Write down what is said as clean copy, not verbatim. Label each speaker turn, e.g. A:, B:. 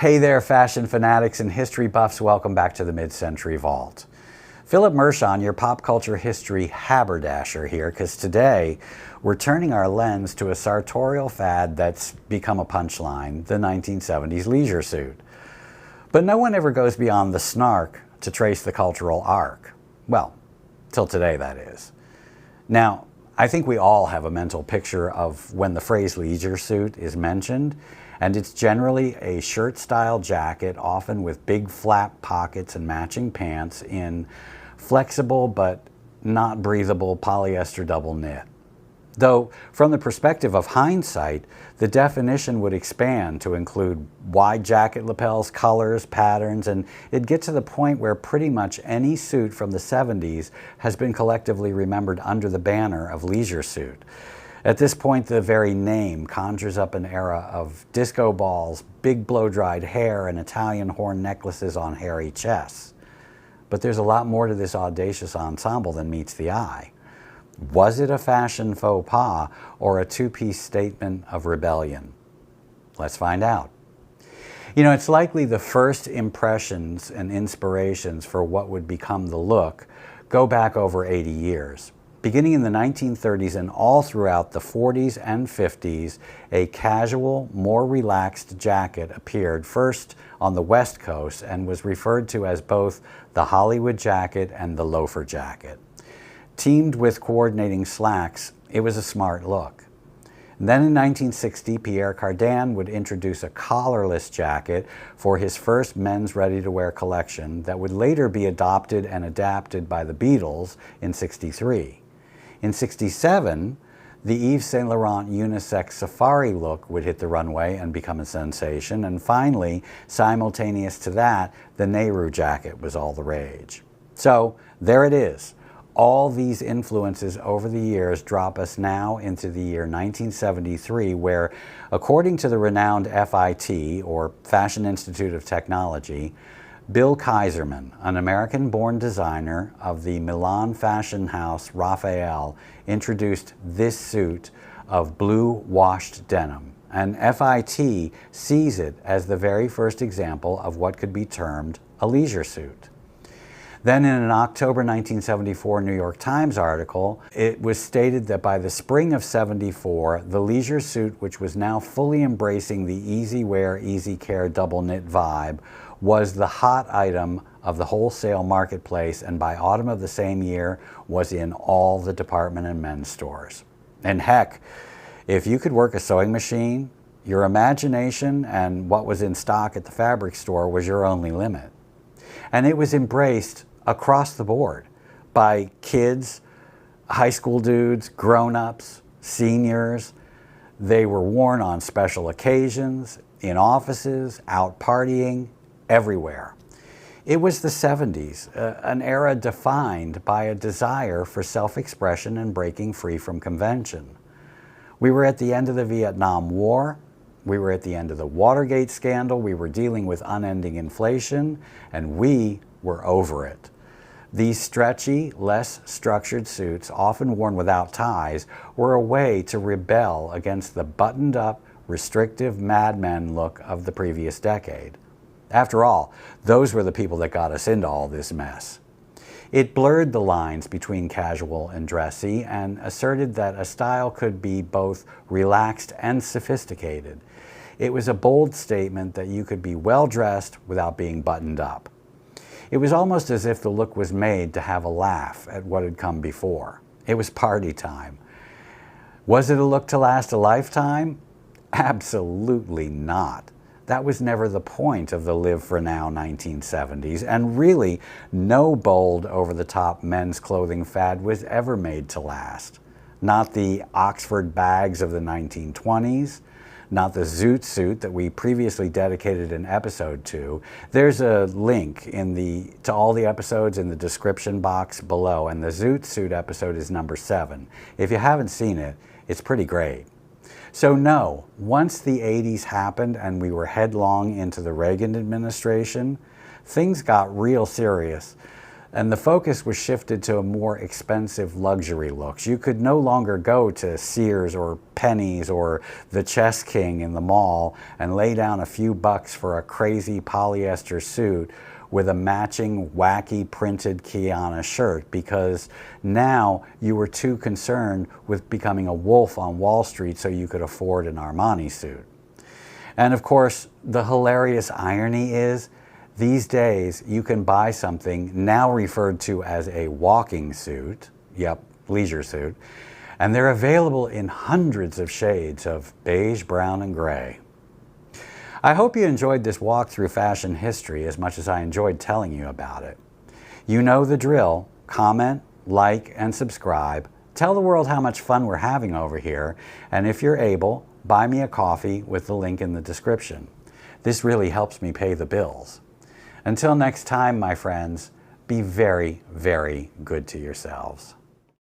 A: Hey there, fashion fanatics and history buffs. Welcome back to the Mid-Century Vault. Philip Mershon, your pop culture history haberdasher here, because today we're turning our lens to a sartorial fad that's become a punchline, the 1970s leisure suit. But no one ever goes beyond the snark to trace the cultural arc. Well, till today, that is. Now, I think we all have a mental picture of when the phrase leisure suit is mentioned, and it's generally a shirt-style jacket, often with big flap pockets and matching pants in flexible but not breathable polyester double knit. Though, from the perspective of hindsight, the definition would expand to include wide jacket lapels, colors, patterns, and it'd get to the point where pretty much any suit from the 70s has been collectively remembered under the banner of leisure suit. At this point, the very name conjures up an era of disco balls, big blow-dried hair, and Italian horn necklaces on hairy chests. But there's a lot more to this audacious ensemble than meets the eye. Was it a fashion faux pas or a two-piece statement of rebellion? Let's find out. You know, it's likely the first impressions and inspirations for what would become the look go back over 80 years. Beginning in the 1930s and all throughout the 40s and 50s, a casual, more relaxed jacket appeared first on the West Coast and was referred to as both the Hollywood jacket and the loafer jacket. Teamed with coordinating slacks, it was a smart look. And then in 1960, Pierre Cardin would introduce a collarless jacket for his first men's ready-to-wear collection that would later be adopted and adapted by the Beatles in '63. In '67, the Yves Saint Laurent unisex safari look would hit the runway and become a sensation, and finally, simultaneous to that, the Nehru jacket was all the rage. So, there it is. All these influences over the years drop us now into the year 1973, where, according to the renowned FIT, or Fashion Institute of Technology, Bill Kaiserman, an American-born designer of the Milan fashion house Raphael, introduced this suit of blue washed denim, and FIT sees it as the very first example of what could be termed a leisure suit. Then in an October 1974 New York Times article, it was stated that by the spring of '74, the leisure suit, which was now fully embracing the easy wear, easy care double knit vibe, was the hot item of the wholesale marketplace, and by autumn of the same year was in all the department and men's stores. And heck, if you could work a sewing machine, your imagination and what was in stock at the fabric store was your only limit. And it was embraced across the board by kids, high school dudes, grown-ups, seniors. They were worn on special occasions, in offices, out partying, everywhere. It was the 70s, an era defined by a desire for self-expression and breaking free from convention. We were at the end of the Vietnam War. We were at the end of the Watergate scandal. We were dealing with unending inflation, and we were over it. These stretchy, less structured suits, often worn without ties, were a way to rebel against the buttoned-up, restrictive madmen look of the previous decade. After all, those were the people that got us into all this mess. It blurred the lines between casual and dressy and asserted that a style could be both relaxed and sophisticated. It was a bold statement that you could be well-dressed without being buttoned up. It was almost as if the look was made to have a laugh at what had come before. It was party time. Was it a look to last a lifetime? Absolutely not. That was never the point of the Live for Now 1970s, and really, no bold, over-the-top men's clothing fad was ever made to last. Not the Oxford bags of the 1920s, not the zoot suit that we previously dedicated an episode to. There's a link to all the episodes in the description box below, and the zoot suit episode is number 7. If you haven't seen it, it's pretty great. So no, once the 80s happened and we were headlong into the Reagan administration, things got real serious. And the focus was shifted to more expensive luxury looks. You could no longer go to Sears or Penny's or the Chess King in the mall and lay down a few bucks for a crazy polyester suit with a matching wacky printed Kiana shirt, because now you were too concerned with becoming a wolf on Wall Street so you could afford an Armani suit. And of course, the hilarious irony is, these days, you can buy something now referred to as a walking suit, yep, leisure suit, and they're available in hundreds of shades of beige, brown, and gray. I hope you enjoyed this walk through fashion history as much as I enjoyed telling you about it. You know the drill. Comment, like, and subscribe. Tell the world how much fun we're having over here, and if you're able, buy me a coffee with the link in the description. This really helps me pay the bills. Until next time, my friends, be very, very good to yourselves.